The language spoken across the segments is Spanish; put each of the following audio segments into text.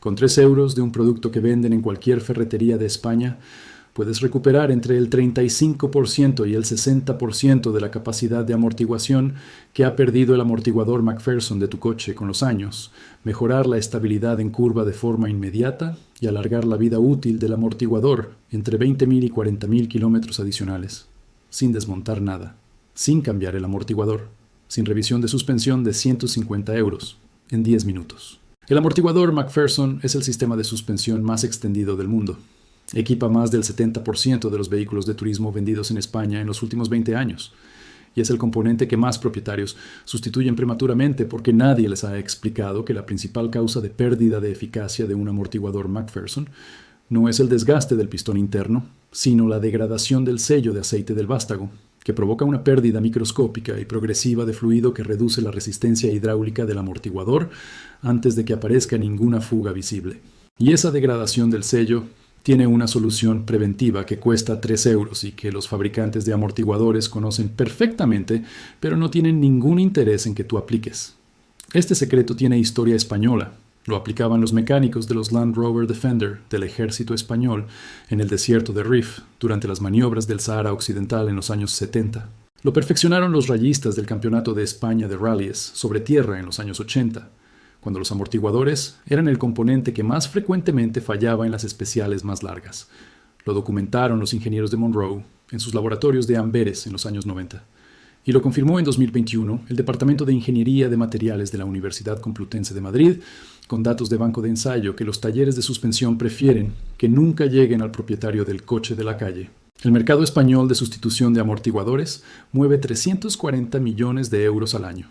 Con 3 euros de un producto que venden en cualquier ferretería de España, puedes recuperar entre el 35% y el 60% de la capacidad de amortiguación que ha perdido el amortiguador McPherson de tu coche con los años, mejorar la estabilidad en curva de forma inmediata y alargar la vida útil del amortiguador entre 20.000 y 40.000 kilómetros adicionales, sin desmontar nada, sin cambiar el amortiguador, sin revisión de suspensión de 150 euros, en 10 minutos. El amortiguador McPherson es el sistema de suspensión más extendido del mundo. Equipa más del 70% de los vehículos de turismo vendidos en España en los últimos 20 años. Y es el componente que más propietarios sustituyen prematuramente porque nadie les ha explicado que la principal causa de pérdida de eficacia de un amortiguador McPherson no es el desgaste del pistón interno, sino la degradación del sello de aceite del vástago, que provoca una pérdida microscópica y progresiva de fluido que reduce la resistencia hidráulica del amortiguador antes de que aparezca ninguna fuga visible. Y esa degradación del sello tiene una solución preventiva que cuesta 3 euros y que los fabricantes de amortiguadores conocen perfectamente, pero no tienen ningún interés en que tú apliques. Este secreto tiene historia española. Lo aplicaban los mecánicos de los Land Rover Defender del ejército español en el desierto de Rif durante las maniobras del Sahara Occidental en los años 70. Lo perfeccionaron los rallistas del Campeonato de España de Rallies sobre tierra en los años 80, cuando los amortiguadores eran el componente que más frecuentemente fallaba en las especiales más largas. Lo documentaron los ingenieros de Monroe en sus laboratorios de Amberes en los años 90. Y lo confirmó en 2021 el Departamento de Ingeniería de Materiales de la Universidad Complutense de Madrid, con datos de banco de ensayo que los talleres de suspensión prefieren que nunca lleguen al propietario del coche de la calle. El mercado español de sustitución de amortiguadores mueve 340 millones de euros al año.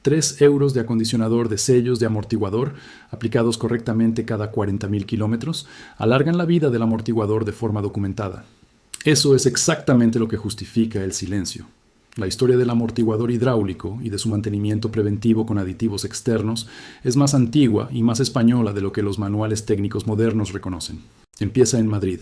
3 euros de acondicionador de sellos de amortiguador, aplicados correctamente cada 40.000 kilómetros, alargan la vida del amortiguador de forma documentada. Eso es exactamente lo que justifica el silencio. La historia del amortiguador hidráulico y de su mantenimiento preventivo con aditivos externos es más antigua y más española de lo que los manuales técnicos modernos reconocen. Empieza en Madrid,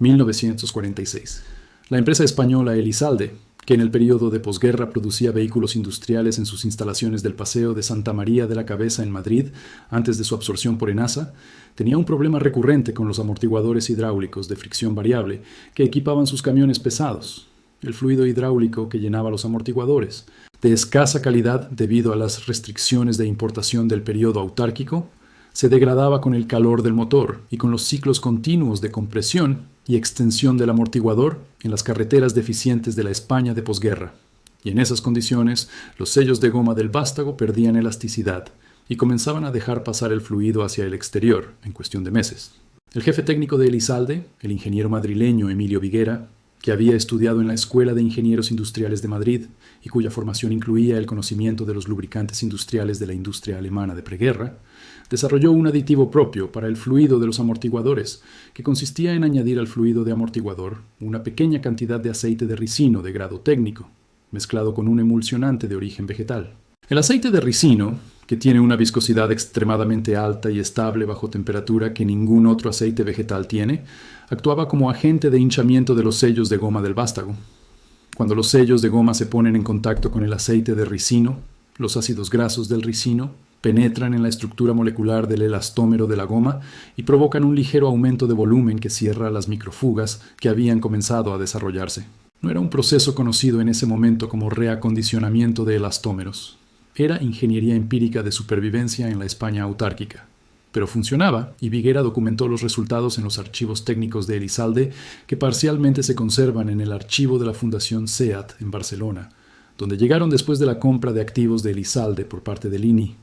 1946. La empresa española Elizalde, que en el periodo de posguerra producía vehículos industriales en sus instalaciones del Paseo de Santa María de la Cabeza en Madrid, antes de su absorción por Enasa, tenía un problema recurrente con los amortiguadores hidráulicos de fricción variable que equipaban sus camiones pesados. El fluido hidráulico que llenaba los amortiguadores, de escasa calidad debido a las restricciones de importación del periodo autárquico, se degradaba con el calor del motor y con los ciclos continuos de compresión y extensión del amortiguador en las carreteras deficientes de la España de posguerra. Y en esas condiciones, los sellos de goma del vástago perdían elasticidad y comenzaban a dejar pasar el fluido hacia el exterior en cuestión de meses. El jefe técnico de Elizalde, el ingeniero madrileño Emilio Viguera, que había estudiado en la Escuela de Ingenieros Industriales de Madrid y cuya formación incluía el conocimiento de los lubricantes industriales de la industria alemana de preguerra, desarrolló un aditivo propio para el fluido de los amortiguadores, que consistía en añadir al fluido de amortiguador una pequeña cantidad de aceite de ricino de grado técnico, mezclado con un emulsionante de origen vegetal. El aceite de ricino, que tiene una viscosidad extremadamente alta y estable bajo temperatura que ningún otro aceite vegetal tiene, actuaba como agente de hinchamiento de los sellos de goma del vástago. Cuando los sellos de goma se ponen en contacto con el aceite de ricino, los ácidos grasos del ricino penetran en la estructura molecular del elastómero de la goma y provocan un ligero aumento de volumen que cierra las microfugas que habían comenzado a desarrollarse. No era un proceso conocido en ese momento como reacondicionamiento de elastómeros. Era ingeniería empírica de supervivencia en la España autárquica. Pero funcionaba, y Viguera documentó los resultados en los archivos técnicos de Elizalde, que parcialmente se conservan en el archivo de la Fundación SEAT en Barcelona, donde llegaron después de la compra de activos de Elizalde por parte del INI.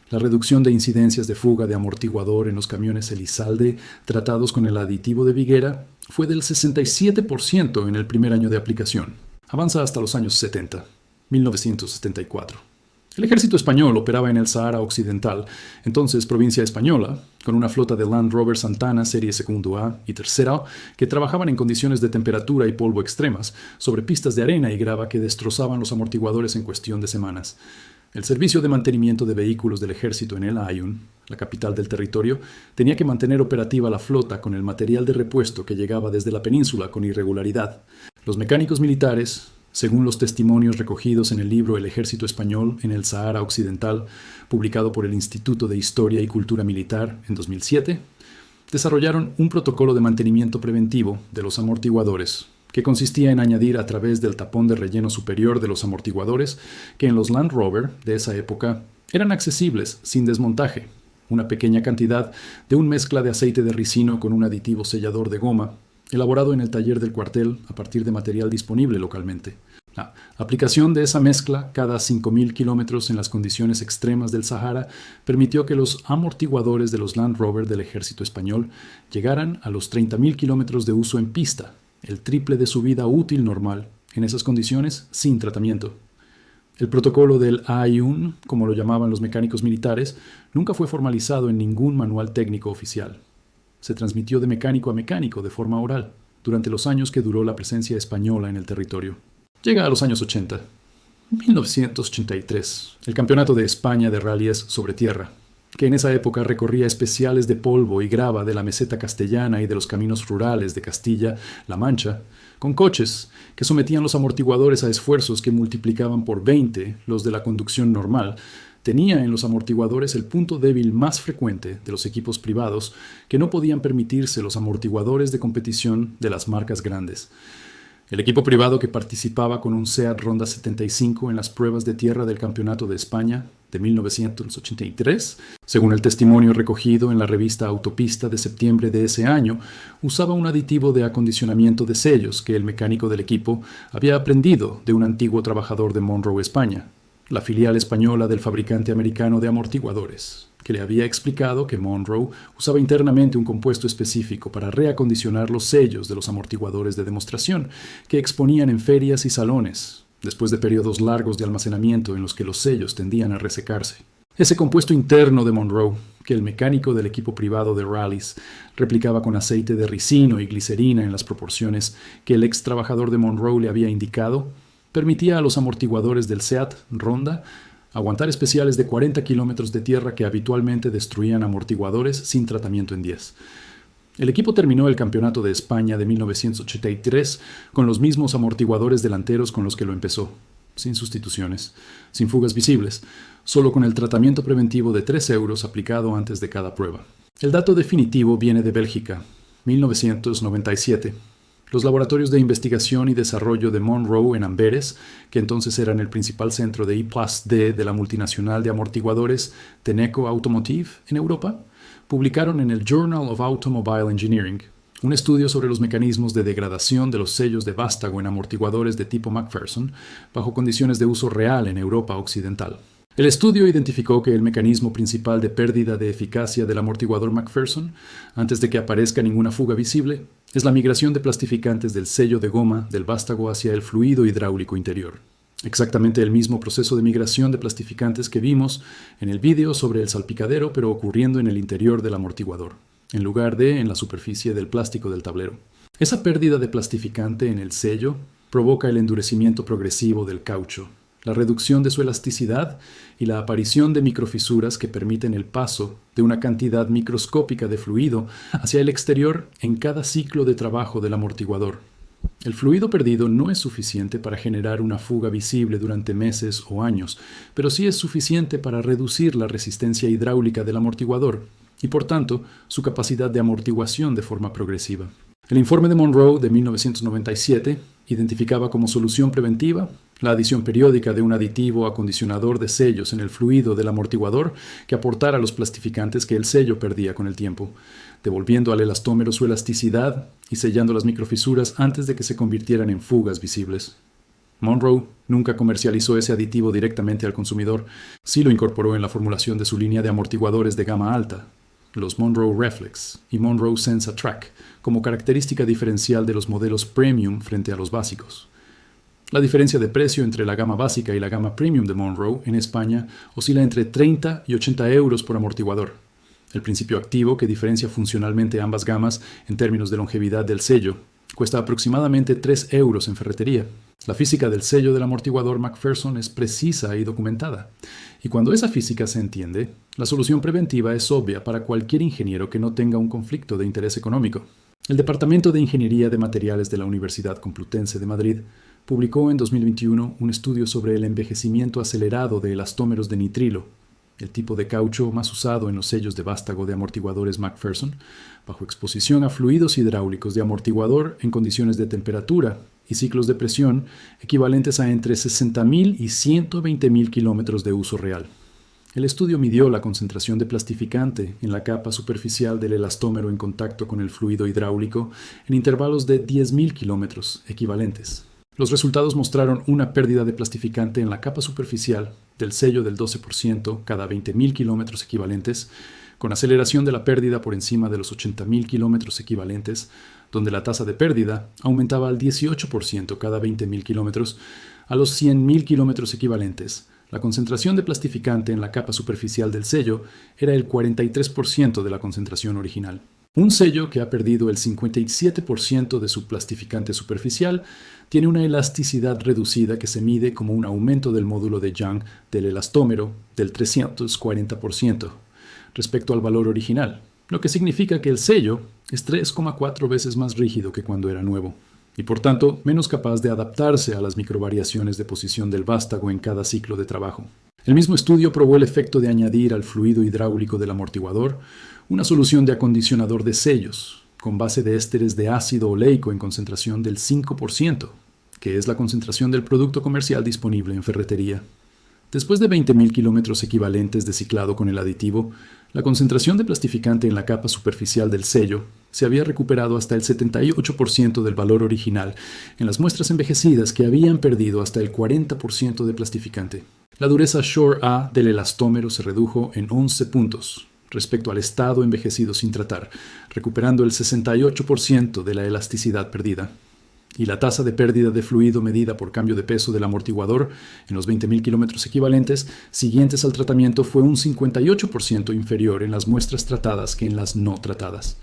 La reducción de incidencias de fuga de amortiguador en los camiones Elizalde tratados con el aditivo de Viguera fue del 67% en el primer año de aplicación. Avanza hasta los años 70, 1974. El ejército español operaba en el Sahara Occidental, entonces provincia española, con una flota de Land Rover Santana serie segundo A y tercera que trabajaban en condiciones de temperatura y polvo extremas, sobre pistas de arena y grava que destrozaban los amortiguadores en cuestión de semanas. El servicio de mantenimiento de vehículos del ejército en El Aaiún, la capital del territorio, tenía que mantener operativa la flota con el material de repuesto que llegaba desde la península con irregularidad. Los mecánicos militares Según los testimonios recogidos en el libro El Ejército Español en el Sahara Occidental, publicado por el Instituto de Historia y Cultura Militar en 2007, desarrollaron un protocolo de mantenimiento preventivo de los amortiguadores, que consistía en añadir a través del tapón de relleno superior de los amortiguadores, que en los Land Rover de esa época eran accesibles sin desmontaje, una pequeña cantidad de una mezcla de aceite de ricino con un aditivo sellador de goma, elaborado en el taller del cuartel a partir de material disponible localmente. La aplicación de esa mezcla cada 5.000 kilómetros en las condiciones extremas del Sahara permitió que los amortiguadores de los Land Rover del ejército español llegaran a los 30.000 kilómetros de uso en pista, el triple de su vida útil normal, en esas condiciones sin tratamiento. El protocolo del AIUN, como lo llamaban los mecánicos militares, nunca fue formalizado en ningún manual técnico oficial. Se transmitió de mecánico a mecánico de forma oral, durante los años que duró la presencia española en el territorio. Llega a los años 80. 1983. El Campeonato de España de Rallies sobre Tierra, que en esa época recorría especiales de polvo y grava de la meseta castellana y de los caminos rurales de Castilla-La Mancha, con coches que sometían los amortiguadores a esfuerzos que multiplicaban por 20 los de la conducción normal, tenía en los amortiguadores el punto débil más frecuente de los equipos privados que no podían permitirse los amortiguadores de competición de las marcas grandes. El equipo privado que participaba con un Seat Ronda 75 en las pruebas de tierra del Campeonato de España de 1983, según el testimonio recogido en la revista Autopista de septiembre de ese año, usaba un aditivo de acondicionamiento de sellos que el mecánico del equipo había aprendido de un antiguo trabajador de Monroe, España, la filial española del fabricante americano de amortiguadores, que le había explicado que Monroe usaba internamente un compuesto específico para reacondicionar los sellos de los amortiguadores de demostración que exponían en ferias y salones, después de periodos largos de almacenamiento en los que los sellos tendían a resecarse. Ese compuesto interno de Monroe, que el mecánico del equipo privado de rallies replicaba con aceite de ricino y glicerina en las proporciones que el ex trabajador de Monroe le había indicado, permitía a los amortiguadores del Seat Ronda aguantar especiales de 40 kilómetros de tierra que habitualmente destruían amortiguadores sin tratamiento en 10. El equipo terminó el Campeonato de España de 1983 con los mismos amortiguadores delanteros con los que lo empezó, sin sustituciones, sin fugas visibles, solo con el tratamiento preventivo de 3 euros aplicado antes de cada prueba. El dato definitivo viene de Bélgica, 1997. Los laboratorios de investigación y desarrollo de Monroe en Amberes, que entonces eran el principal centro de I+D de la multinacional de amortiguadores Tenneco Automotive en Europa, publicaron en el Journal of Automobile Engineering un estudio sobre los mecanismos de degradación de los sellos de vástago en amortiguadores de tipo McPherson bajo condiciones de uso real en Europa Occidental. El estudio identificó que el mecanismo principal de pérdida de eficacia del amortiguador McPherson, antes de que aparezca ninguna fuga visible, es la migración de plastificantes del sello de goma del vástago hacia el fluido hidráulico interior. Exactamente el mismo proceso de migración de plastificantes que vimos en el vídeo sobre el salpicadero, pero ocurriendo en el interior del amortiguador, en lugar de en la superficie del plástico del tablero. Esa pérdida de plastificante en el sello provoca el endurecimiento progresivo del caucho, la reducción de su elasticidad y la aparición de microfisuras que permiten el paso de una cantidad microscópica de fluido hacia el exterior en cada ciclo de trabajo del amortiguador. El fluido perdido no es suficiente para generar una fuga visible durante meses o años, pero sí es suficiente para reducir la resistencia hidráulica del amortiguador y, por tanto, su capacidad de amortiguación de forma progresiva. El informe de Monroe de 1997 identificaba como solución preventiva la adición periódica de un aditivo acondicionador de sellos en el fluido del amortiguador que aportara los plastificantes que el sello perdía con el tiempo, devolviendo al elastómero su elasticidad y sellando las microfisuras antes de que se convirtieran en fugas visibles. Monroe nunca comercializó ese aditivo directamente al consumidor, sí lo incorporó en la formulación de su línea de amortiguadores de gama alta, los Monroe Reflex y Monroe Sensa Track, como característica diferencial de los modelos premium frente a los básicos. La diferencia de precio entre la gama básica y la gama premium de Monroe en España oscila entre 30 y 80 euros por amortiguador. El principio activo que diferencia funcionalmente ambas gamas en términos de longevidad del sello cuesta aproximadamente 3 euros en ferretería. La física del sello del amortiguador McPherson es precisa y documentada. Y cuando esa física se entiende, la solución preventiva es obvia para cualquier ingeniero que no tenga un conflicto de interés económico. El Departamento de Ingeniería de Materiales de la Universidad Complutense de Madrid publicó en 2021 un estudio sobre el envejecimiento acelerado de elastómeros de nitrilo, el tipo de caucho más usado en los sellos de vástago de amortiguadores McPherson, bajo exposición a fluidos hidráulicos de amortiguador en condiciones de temperatura y ciclos de presión equivalentes a entre 60.000 y 120.000 kilómetros de uso real. El estudio midió la concentración de plastificante en la capa superficial del elastómero en contacto con el fluido hidráulico en intervalos de 10.000 kilómetros equivalentes. Los resultados mostraron una pérdida de plastificante en la capa superficial del sello del 12% cada 20.000 kilómetros equivalentes, con aceleración de la pérdida por encima de los 80.000 kilómetros equivalentes, donde la tasa de pérdida aumentaba al 18% cada 20.000 kilómetros, a los 100.000 kilómetros equivalentes. La concentración de plastificante en la capa superficial del sello era el 43% de la concentración original. Un sello que ha perdido el 57% de su plastificante superficial tiene una elasticidad reducida que se mide como un aumento del módulo de Young del elastómero del 340% respecto al valor original, lo que significa que el sello es 3,4 veces más rígido que cuando era nuevo, y por tanto menos capaz de adaptarse a las microvariaciones de posición del vástago en cada ciclo de trabajo. El mismo estudio probó el efecto de añadir al fluido hidráulico del amortiguador una solución de acondicionador de sellos, con base de ésteres de ácido oleico en concentración del 5%, que es la concentración del producto comercial disponible en ferretería. Después de 20.000 kilómetros equivalentes de ciclado con el aditivo, la concentración de plastificante en la capa superficial del sello se había recuperado hasta el 78% del valor original en las muestras envejecidas que habían perdido hasta el 40% de plastificante. La dureza Shore A del elastómero se redujo en 11 puntos respecto al estado envejecido sin tratar, recuperando el 68% de la elasticidad perdida. Y la tasa de pérdida de fluido medida por cambio de peso del amortiguador en los 20.000 kilómetros equivalentes siguientes al tratamiento fue un 58% inferior en las muestras tratadas que en las no tratadas.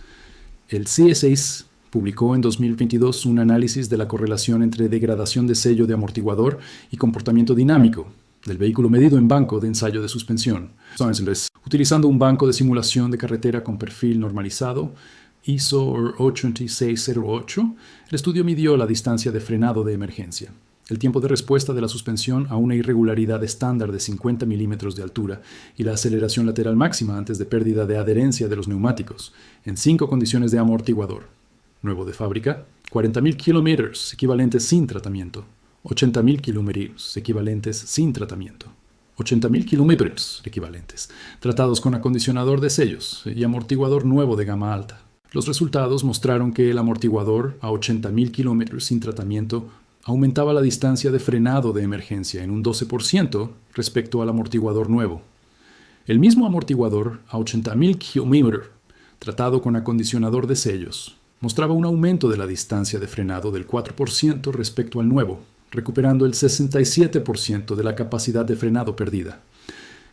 El CSA publicó en 2022 un análisis de la correlación entre degradación de sello de amortiguador y comportamiento dinámico del vehículo medido en banco de ensayo de suspensión. Utilizando un banco de simulación de carretera con perfil normalizado, ISO 8608, el estudio midió la distancia de frenado de emergencia, el tiempo de respuesta de la suspensión a una irregularidad estándar de 50 milímetros de altura y la aceleración lateral máxima antes de pérdida de adherencia de los neumáticos, en 5 condiciones de amortiguador. Nuevo de fábrica, 40.000 kilómetros equivalentes sin tratamiento, 80.000 kilómetros equivalentes sin tratamiento, 80.000 kilómetros equivalentes, tratados con acondicionador de sellos y amortiguador nuevo de gama alta. Los resultados mostraron que el amortiguador a 80.000 kilómetros sin tratamiento aumentaba la distancia de frenado de emergencia en un 12% respecto al amortiguador nuevo. El mismo amortiguador a 80.000 kilómetros, tratado con acondicionador de sellos, mostraba un aumento de la distancia de frenado del 4% respecto al nuevo, recuperando el 67% de la capacidad de frenado perdida.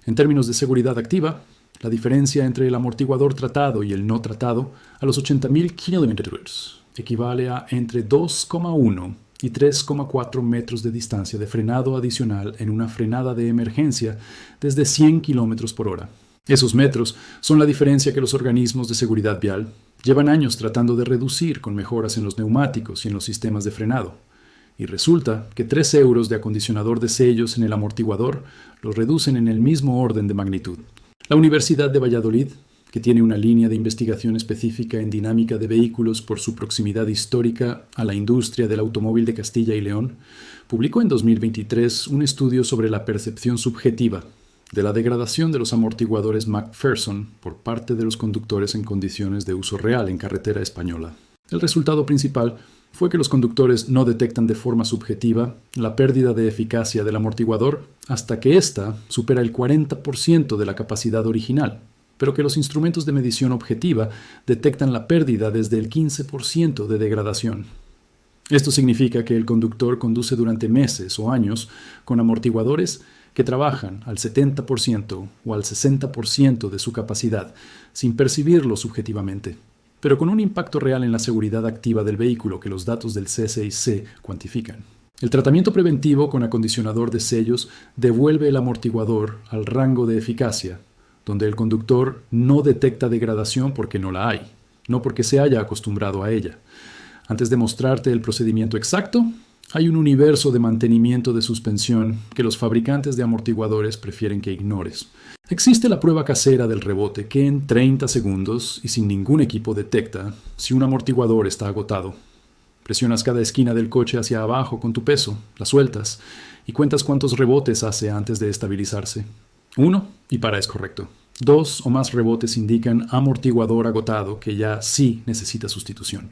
En términos de seguridad activa, la diferencia entre el amortiguador tratado y el no tratado a los 80.000 kilómetros equivale a entre 2,1 y 3,4 metros de distancia de frenado adicional en una frenada de emergencia desde 100 kilómetros por hora. Esos metros son la diferencia que los organismos de seguridad vial llevan años tratando de reducir con mejoras en los neumáticos y en los sistemas de frenado. Y resulta que 3 euros de acondicionador de sellos en el amortiguador los reducen en el mismo orden de magnitud. La Universidad de Valladolid, que tiene una línea de investigación específica en dinámica de vehículos por su proximidad histórica a la industria del automóvil de Castilla y León, publicó en 2023 un estudio sobre la percepción subjetiva de la degradación de los amortiguadores McPherson por parte de los conductores en condiciones de uso real en carretera española. El resultado principal fue que los conductores no detectan de forma subjetiva la pérdida de eficacia del amortiguador hasta que ésta supera el 40% de la capacidad original, pero que los instrumentos de medición objetiva detectan la pérdida desde el 15% de degradación. Esto significa que el conductor conduce durante meses o años con amortiguadores que trabajan al 70% o al 60% de su capacidad, sin percibirlo subjetivamente, pero con un impacto real en la seguridad activa del vehículo que los datos del CSIC cuantifican. El tratamiento preventivo con acondicionador de sellos devuelve el amortiguador al rango de eficacia, donde el conductor no detecta degradación porque no la hay, no porque se haya acostumbrado a ella. Antes de mostrarte el procedimiento exacto, Hay un universo de mantenimiento de suspensión que los fabricantes de amortiguadores prefieren que ignores. Existe la prueba casera del rebote que en 30 segundos y sin ningún equipo detecta si un amortiguador está agotado. Presionas cada esquina del coche hacia abajo con tu peso, la sueltas y cuentas cuántos rebotes hace antes de estabilizarse. 1 y para es correcto. 2 o más rebotes indican amortiguador agotado que ya sí necesita sustitución.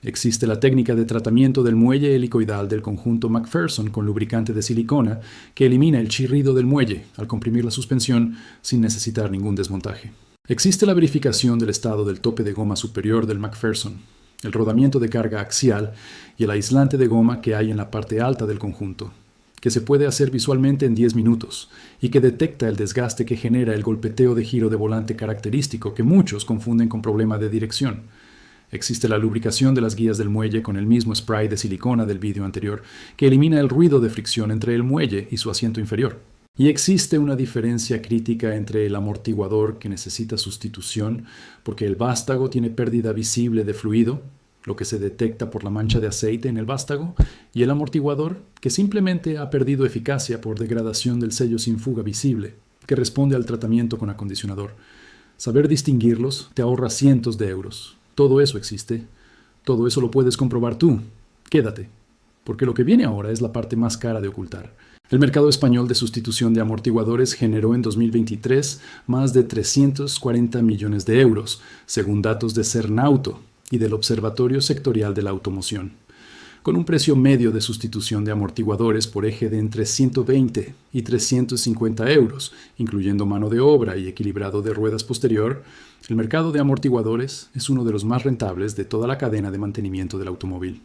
Existe la técnica de tratamiento del muelle helicoidal del conjunto McPherson con lubricante de silicona que elimina el chirrido del muelle al comprimir la suspensión sin necesitar ningún desmontaje. Existe la verificación del estado del tope de goma superior del McPherson, el rodamiento de carga axial y el aislante de goma que hay en la parte alta del conjunto, que se puede hacer visualmente en 10 minutos y que detecta el desgaste que genera el golpeteo de giro de volante característico que muchos confunden con problema de dirección. Existe la lubricación de las guías del muelle con el mismo spray de silicona del vídeo anterior, que elimina el ruido de fricción entre el muelle y su asiento inferior. Y existe una diferencia crítica entre el amortiguador que necesita sustitución porque el vástago tiene pérdida visible de fluido, lo que se detecta por la mancha de aceite en el vástago, y el amortiguador que simplemente ha perdido eficacia por degradación del sello sin fuga visible, que responde al tratamiento con acondicionador. Saber distinguirlos te ahorra cientos de euros. Todo eso existe. Todo eso lo puedes comprobar tú. Quédate, porque lo que viene ahora es la parte más cara de ocultar. El mercado español de sustitución de amortiguadores generó en 2023 más de 340 millones de euros, según datos de Cernauto y del Observatorio Sectorial de la Automoción, con un precio medio de sustitución de amortiguadores por eje de entre 120 y 350 euros, incluyendo mano de obra y equilibrado de ruedas posterior. El mercado de amortiguadores es uno de los más rentables de toda la cadena de mantenimiento del automóvil.